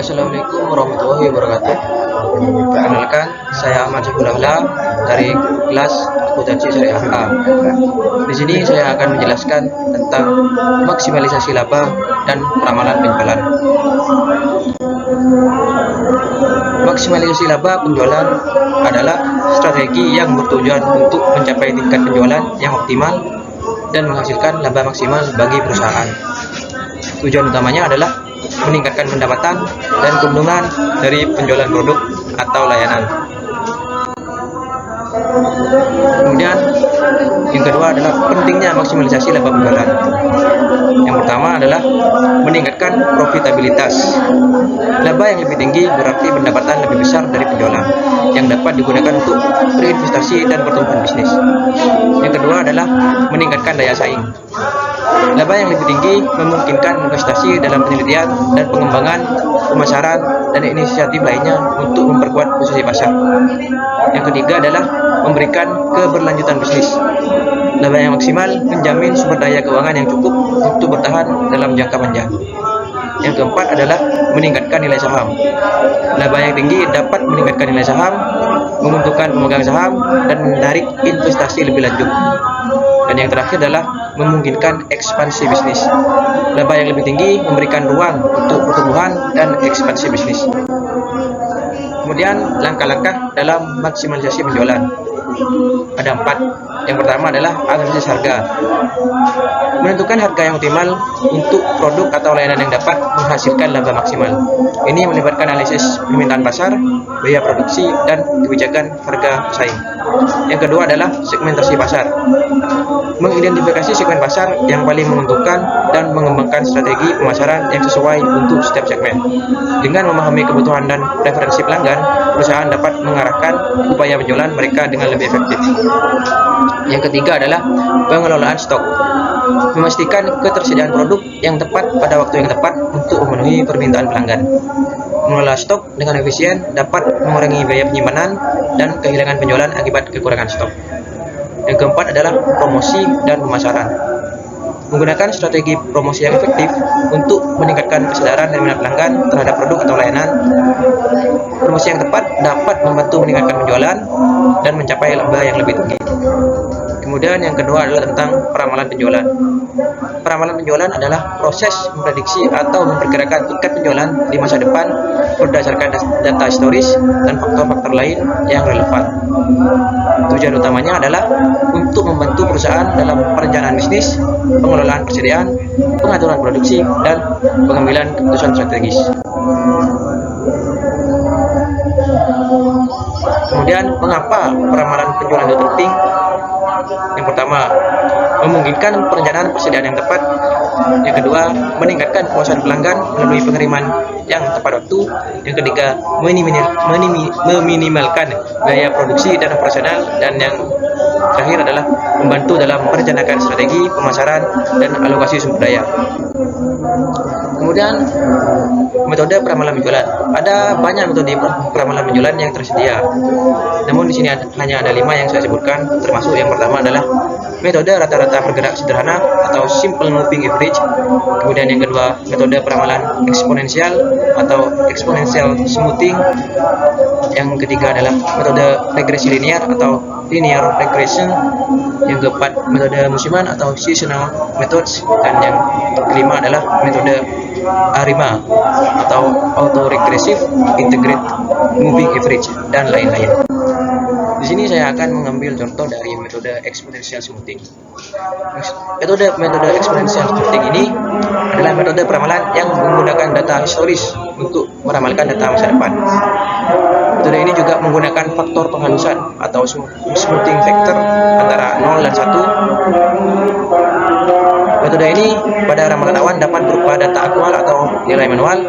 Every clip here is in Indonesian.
Assalamualaikum warahmatullahi wabarakatuh. Perkenalkan, saya Ahmad Syekh dari kelas akuntansi syariah A. Di sini saya akan menjelaskan tentang maksimalisasi laba dan ramalan penjualan. Maksimalisasi laba penjualan adalah strategi yang bertujuan untuk mencapai tingkat penjualan yang optimal dan menghasilkan laba maksimal bagi perusahaan. Tujuan utamanya adalah meningkatkan pendapatan dan keuntungan dari penjualan produk atau layanan. Kemudian yang kedua adalah pentingnya maksimalisasi laba penjualan. Yang pertama adalah meningkatkan profitabilitas. Laba yang lebih tinggi berarti pendapatan lebih besar dari penjualan yang dapat digunakan untuk berinvestasi dan pertumbuhan bisnis. Yang kedua adalah meningkatkan daya saing. Laba yang lebih tinggi memungkinkan investasi dalam penelitian dan pengembangan, pemasaran, dan inisiatif lainnya untuk memperkuat posisi pasar. Yang ketiga adalah memberikan keberlanjutan bisnis. Laba yang maksimal menjamin sumber daya keuangan yang cukup untuk bertahan dalam jangka panjang. Yang keempat adalah meningkatkan nilai saham. Laba yang tinggi dapat meningkatkan nilai saham, menguntungkan pemegang saham, dan menarik investasi lebih lanjut. Dan yang terakhir adalah memungkinkan ekspansi bisnis. Laba yang lebih tinggi memberikan ruang untuk pertumbuhan dan ekspansi bisnis. Kemudian langkah-langkah dalam maksimalisasi penjualan. Ada 4. Yang pertama adalah analisis harga. Menentukan harga yang optimal untuk produk atau layanan yang dapat menghasilkan laba maksimal. Ini melibatkan analisis permintaan pasar, biaya produksi, dan kebijakan harga pesaing. Yang kedua adalah segmentasi pasar. Mengidentifikasi segmen pasar yang paling menguntungkan dan mengembangkan strategi pemasaran yang sesuai untuk setiap segmen. Dengan memahami kebutuhan dan preferensi pelanggan, perusahaan dapat mengarahkan upaya penjualan mereka dengan lebih efektif. Yang ketiga adalah pengelolaan stok. Memastikan ketersediaan produk yang tepat pada waktu yang tepat untuk memenuhi permintaan pelanggan. Mengelola stok dengan efisien dapat mengurangi biaya penyimpanan dan kehilangan penjualan akibat kekurangan stok. Yang keempat adalah promosi dan pemasaran. Menggunakan strategi promosi yang efektif untuk meningkatkan kesadaran dan minat pelanggan terhadap produk atau layanan. Promosi yang tepat dapat membantu meningkatkan penjualan dan mencapai laba yang lebih tinggi. Kemudian yang kedua adalah tentang peramalan penjualan. Peramalan penjualan adalah proses memprediksi atau memperkirakan tingkat penjualan di masa depan berdasarkan data historis dan faktor-faktor lain yang relevan. Tujuan utamanya adalah untuk membantu perusahaan dalam perencanaan bisnis, pengelolaan persediaan, pengaturan produksi, dan pengambilan keputusan strategis. Kemudian, mengapa peramalan penjualan itu penting? Yang pertama, memungkinkan perencanaan persediaan yang tepat. Yang kedua, meningkatkan kepuasan pelanggan melalui pengiriman yang tepat waktu. Yang ketiga, meminimalkan biaya produksi dan operasional. Dan yang terakhir adalah membantu dalam merencanakan strategi pemasaran dan alokasi sumber daya. Kemudian, metode peramalan penjualan. Ada banyak metode peramalan penjualan yang tersedia. Namun di sini hanya ada 5 yang saya sebutkan, termasuk yang pertama adalah metode rata-rata bergerak sederhana atau simple moving average. Kemudian yang kedua, metode peramalan eksponensial atau exponential smoothing. Yang ketiga adalah metode regresi linear atau linear regression. Yang keempat, metode musiman atau seasonal methods. Dan yang kelima adalah metode ARIMA atau autoregressive integrate moving average, dan lain-lain. Di sini saya akan mengambil contoh dari metode exponential smoothing. Metode exponential smoothing ini adalah metode peramalan yang menggunakan data historis untuk meramalkan data masa depan. Metode ini juga menggunakan faktor penghalusan atau smoothing factor antara 0 dan 1. Metode ini pada ramalan awan dapat berupa data aktual atau nilai manual.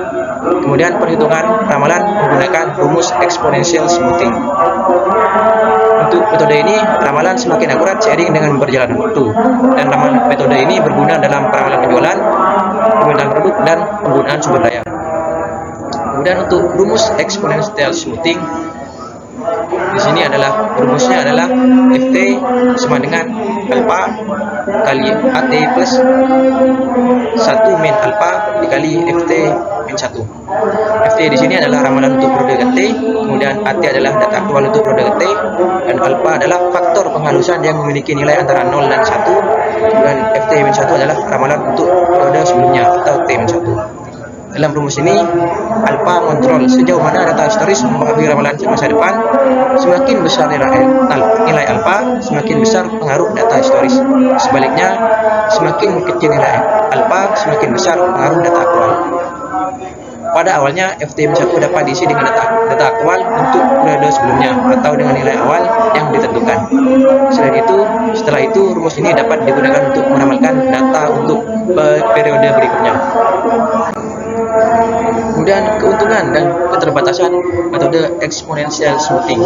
Kemudian perhitungan ramalan menggunakan rumus exponential smoothing. Untuk metode ini, ramalan semakin akurat seiring dengan berjalannya waktu. Dan metode ini berguna dalam peramalan penjualan, permintaan produk, dan penggunaan sumber daya. Kemudian untuk rumus exponential smoothing, di sini adalah rumusnya adalah Ft sama dengan alpha kali At plus 1 min alpha dikali Ft FT-1. FT di sini adalah ramalan untuk periode T, kemudian AT adalah data aktual untuk periode T, dan alpha adalah faktor penghalusan yang memiliki nilai antara 0 dan 1, dan FT-1 adalah ramalan untuk periode sebelumnya atau T-1. Dalam rumus ini, alpha mengontrol sejauh mana data historis mempengaruhi ramalan masa depan. Semakin besar nilai alpha, semakin besar pengaruh data historis. Sebaliknya, semakin kecil nilai alpha, semakin besar pengaruh data aktual. Pada awalnya, FT-1 dapat diisi dengan data aktual untuk periode sebelumnya atau dengan nilai awal yang ditentukan. Setelah itu, rumus ini dapat digunakan untuk meramalkan data untuk periode berikutnya. Kemudian keuntungan dan keterbatasan metode exponential smoothing.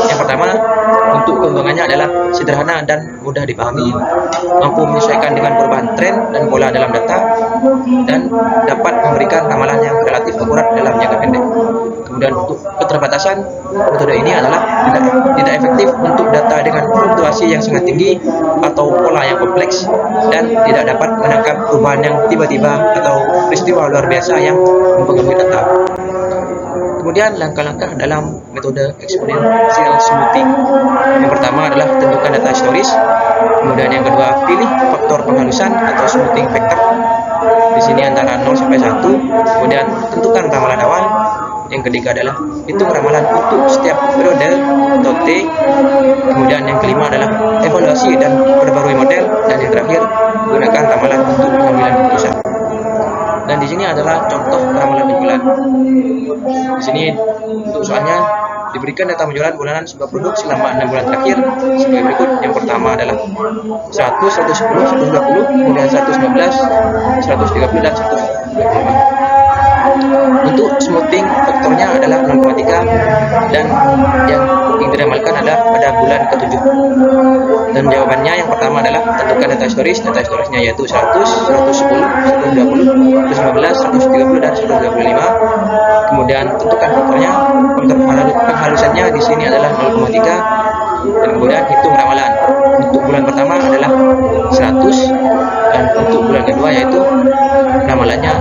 Yang pertama, untuk keuntungannya adalah sederhana dan mudah dipahami, mampu menyesuaikan dengan perubahan tren dan pola dalam data, dan dapat memberikan ramalan yang relatif akurat dalam jangka pendek. Kemudian untuk keterbatasan, metode ini adalah tidak efektif untuk data dengan fluktuasi yang sangat tinggi atau pola yang kompleks, dan tidak dapat menangkap perubahan yang tiba-tiba atau peristiwa luar biasa yang mempengaruhi data. Kemudian langkah-langkah dalam metode exponential smoothing. Yang pertama adalah tentukan data historis. Kemudian yang kedua, pilih faktor penghalusan atau smoothing factor. Di sini antara 0 sampai 1. Kemudian tentukan ramalan awal. Yang ketiga adalah hitung ramalan untuk setiap periode atau T. Kemudian yang kelima adalah evaluasi dan perbarui model. Dan yang terakhir, gunakan ramalan untuk pengambilan keputusan. Dan di sini adalah contoh ramalan penjualan. Di sini untuk soalnya diberikan data penjualan bulanan sebuah produk selama 6 bulan terakhir sebagai berikut. Yang pertama adalah 100, 110, 120, kemudian 119, 130, dan 125. Untuk smoothing faktornya adalah 0,3, dan yang diramalkan adalah pada bulan ke-7. Dan jawabannya yang pertama adalah tentukan data historisnya yaitu 100, 110, 120, 115, 130, dan 135. Kemudian tentukan faktornya, faktor penghalusannya di sini adalah 0,3, dan kemudian hitung ramalan. Untuk bulan pertama adalah 100, dan untuk bulan kedua yaitu ramalannya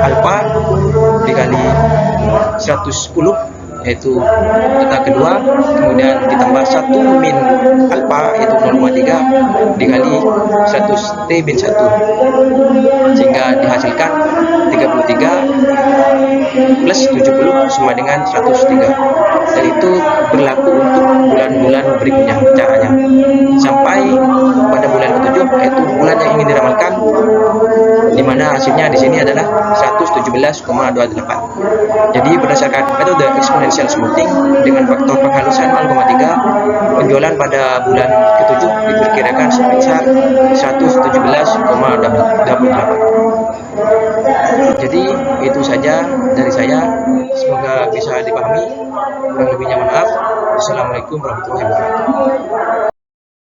alpha dikali 110, yaitu data kedua, kemudian ditambah 1 min alpha yaitu 0,3 dikali 100 T bin 1, sehingga dihasilkan 33 plus 70 sama dengan 103. Dan itu berlaku untuk bulan-bulan berikutnya caranya sampai pada bulan ke-7, yaitu bulan yang ingin diramalkan, di mana hasilnya di sini adalah 117,28. Jadi berdasarkan metode exponential smoothing dengan faktor penghalusan 0,3, penjualan pada bulan ke-7 diperkirakan sebesar 117,28. Jadi itu saja dari saya, semoga bisa dipahami. Kurang lebihnya mohon maaf. Assalamualaikum warahmatullahi wabarakatuh.